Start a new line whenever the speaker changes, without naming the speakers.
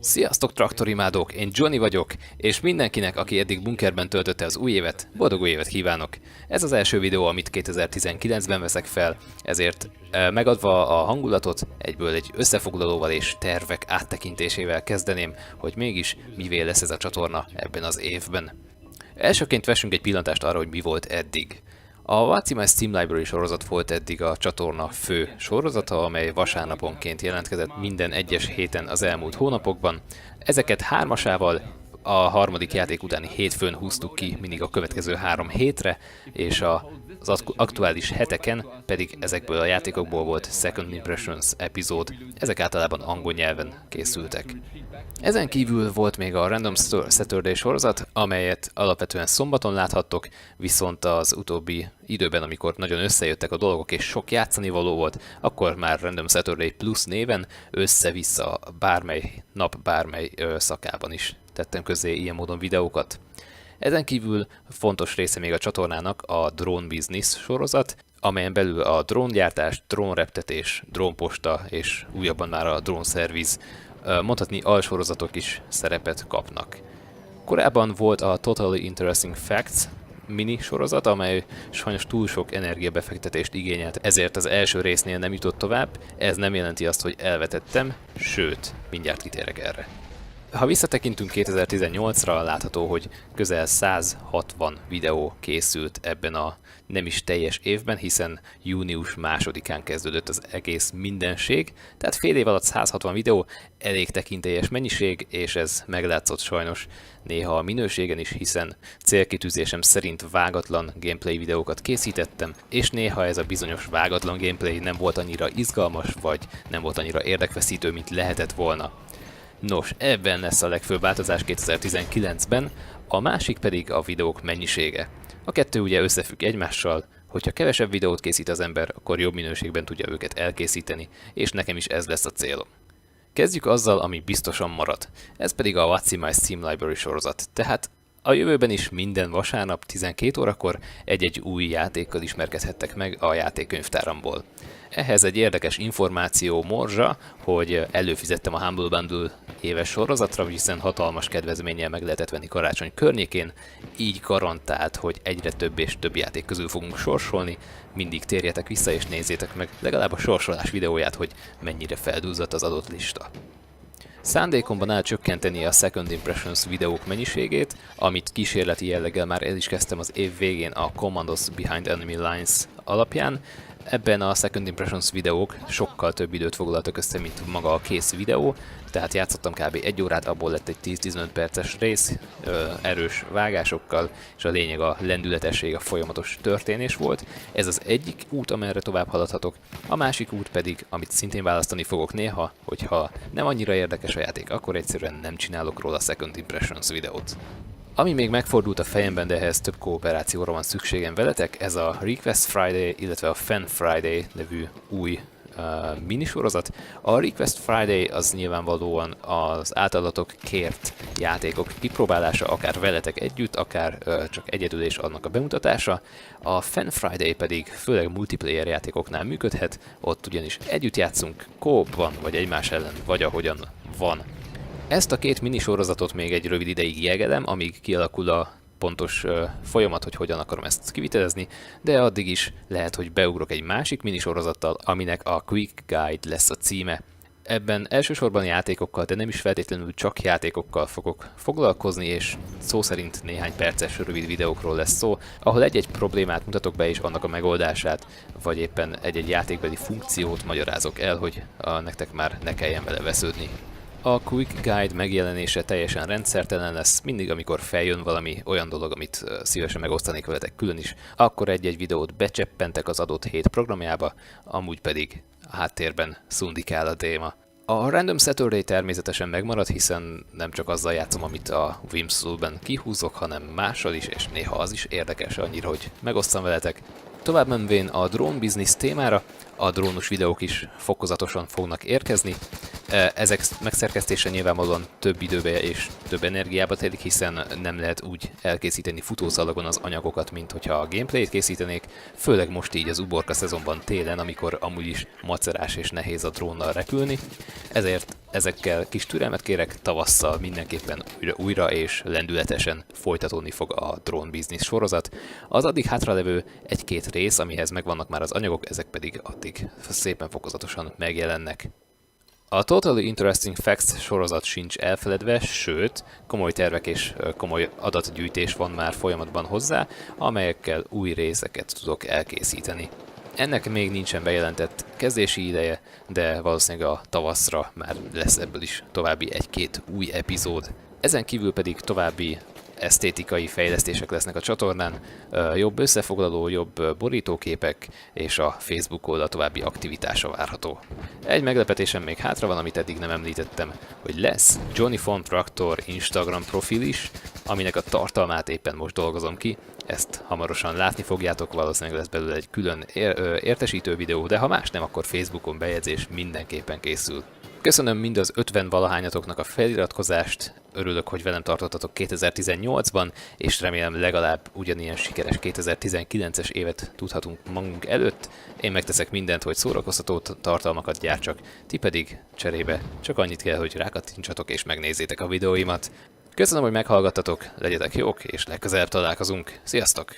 Sziasztok traktorimádók, én Johnny vagyok, és mindenkinek, aki eddig bunkerben töltötte az új évet, boldog új évet kívánok! Ez az első videó, amit 2019-ben veszek fel, ezért megadva a hangulatot, egyből egy összefoglalóval és tervek áttekintésével kezdeném, hogy mégis mivé lesz ez a csatorna ebben az évben. Elsőként vessünk egy pillantást arra, hogy mi volt eddig. A Maximize Steam Library sorozat volt eddig a csatorna fő sorozata, amely vasárnaponként jelentkezett minden egyes héten az elmúlt hónapokban. Ezeket hármasával a harmadik játék utáni hétfőn húztuk ki mindig a következő 3 hétre, és az aktuális heteken pedig ezekből a játékokból volt Second Impressions epizód, ezek általában angol nyelven készültek. Ezen kívül volt még a Random Saturday sorozat, amelyet alapvetően szombaton láthattok, viszont az utóbbi időben, amikor nagyon összejöttek a dolgok és sok játszani való volt, akkor már Random Saturday Plus néven össze-vissza bármely nap, bármely szakában is tettem közé ilyen módon videókat. Ezen kívül fontos része még a csatornának a Drone Business sorozat, amelyen belül a dróngyártás, drónreptetés, drónposta és újabban már a drone service, mondhatni alsorozatok is szerepet kapnak. Korábban volt a Totally Interesting Facts mini sorozat, amely sajnos túl sok energiabefektetést igényelt, ezért az első résznél nem jutott tovább. Ez nem jelenti azt, hogy elvetettem, sőt, mindjárt kitérek erre. Ha visszatekintünk 2018-ra, látható, hogy közel 160 videó készült ebben a nem is teljes évben, hiszen június 2-án kezdődött az egész mindenség, tehát fél év alatt 160 videó, elég tekintélyes mennyiség, és ez meglátszott sajnos néha a minőségen is, hiszen célkitűzésem szerint vágatlan gameplay videókat készítettem, és néha ez a bizonyos vágatlan gameplay nem volt annyira izgalmas, vagy nem volt annyira érdekfeszítő, mint lehetett volna. Nos, ebben lesz a legfőbb változás 2019-ben, a másik pedig a videók mennyisége. A kettő ugye összefügg egymással, hogyha kevesebb videót készít az ember, akkor jobb minőségben tudja őket elkészíteni, és nekem is ez lesz a célom. Kezdjük azzal, ami biztosan marad. Ez pedig a Maximize Steam Library sorozat, tehát a jövőben is minden vasárnap 12 órakor egy-egy új játékkal ismerkedhettek meg a játékkönyvtáramból. Ehhez egy érdekes információ morzsa, hogy előfizettem a Humble Bundle éves sorozatra, hiszen hatalmas kedvezménnyel meg lehetett venni karácsony környékén, így garantált, hogy egyre több és több játék közül fogunk sorsolni, mindig térjetek vissza és nézzétek meg legalább a sorsolás videóját, hogy mennyire feldúzott az adott lista. Szándékomban áll csökkenteni a Second Impressions videók mennyiségét, amit kísérleti jelleggel már el is kezdtem az év végén a Commandos Behind Enemy Lines alapján. Ebben a Second Impressions videók sokkal több időt foglaltak össze, mint maga a kész videó, tehát játszottam kb. 1 órát, abból lett egy 10-15 perces rész, erős vágásokkal, és a lényeg a lendületesség, a folyamatos történés volt. Ez az egyik út, amerre tovább haladhatok, a másik út pedig, amit szintén választani fogok néha, hogyha nem annyira érdekes a játék, akkor egyszerűen nem csinálok róla Second Impressions videót. Ami még megfordult a fejemben, de ehhez több kooperációra van szükségem veletek, ez a Request Friday, illetve a Fan Friday nevű új minisorozat. A Request Friday az nyilvánvalóan az általatok kért játékok kipróbálása, akár veletek együtt, akár csak egyedül és annak a bemutatása. A Fan Friday pedig főleg multiplayer játékoknál működhet, ott ugyanis együtt játszunk, co-opban, vagy egymás ellen, vagy ahogyan van. Ezt a két minisorozatot még egy rövid ideig jegelem, amíg kialakul a pontos folyamat, hogy hogyan akarom ezt kivitelezni, de addig is lehet, hogy beugrok egy másik minisorozattal, aminek a Quick Guide lesz a címe. Ebben elsősorban játékokkal, de nem is feltétlenül csak játékokkal fogok foglalkozni, és szó szerint néhány perces rövid videókról lesz szó, ahol egy-egy problémát mutatok be és annak a megoldását, vagy éppen egy-egy játékbeli funkciót magyarázok el, hogy nektek már ne kelljen vele vesződni. A Quick Guide megjelenése teljesen rendszertelen lesz, mindig amikor feljön valami olyan dolog, amit szívesen megosztanék veletek külön is, akkor egy-egy videót becseppentek az adott hét programjába, amúgy pedig a háttérben szundikál a téma. A Random Saturday természetesen megmarad, hiszen nem csak azzal játszom, amit a Wimsul-ben kihúzok, hanem mással is, és néha az is érdekes annyira, hogy megosztam veletek. Tovább menvén a drone business témára, a drónos videók is fokozatosan fognak érkezni. Ezek megszerkesztése nyilvánvalóan több időbe és több energiába telik, hiszen nem lehet úgy elkészíteni futószalagon az anyagokat, mint hogyha a gameplayt készítenék, főleg most így az uborka szezonban télen, amikor amúgy is macerás és nehéz a drónnal repülni. Ezért ezekkel kis türelmet kérek, tavasszal mindenképpen újra és lendületesen folytatódni fog a Drone Business sorozat. Az addig hátralevő egy-két rész, amihez megvannak már az anyagok, ezek pedig addig szépen fokozatosan megjelennek. A Totally Interesting Facts sorozat sincs elfeledve, sőt, komoly tervek és komoly adatgyűjtés van már folyamatban hozzá, amelyekkel új részeket tudok elkészíteni. Ennek még nincsen bejelentett kezdési ideje, de valószínűleg a tavaszra már lesz ebből is további egy-két új epizód. Ezen kívül pedig további esztétikai fejlesztések lesznek a csatornán, jobb összefoglaló, jobb borítóképek és a Facebook oldal további aktivitása várható. Egy meglepetésem még hátra van, amit eddig nem említettem, hogy lesz Johnny Font Traktor Instagram profil is, aminek a tartalmát éppen most dolgozom ki, ezt hamarosan látni fogjátok, valószínűleg lesz belőle egy külön értesítő videó, de ha más nem, akkor Facebookon bejegyzés mindenképpen készül. Köszönöm mind az 50 valahányatoknak a feliratkozást, örülök, hogy velem tartottatok 2018-ban, és remélem legalább ugyanilyen sikeres 2019-es évet tudhatunk magunk előtt. Én megteszek mindent, hogy szórakoztató tartalmakat gyártsak, ti pedig cserébe csak annyit kell, hogy rákattintsatok és megnézzétek a videóimat. Köszönöm, hogy meghallgattatok, legyetek jók, és legközelebb találkozunk. Sziasztok!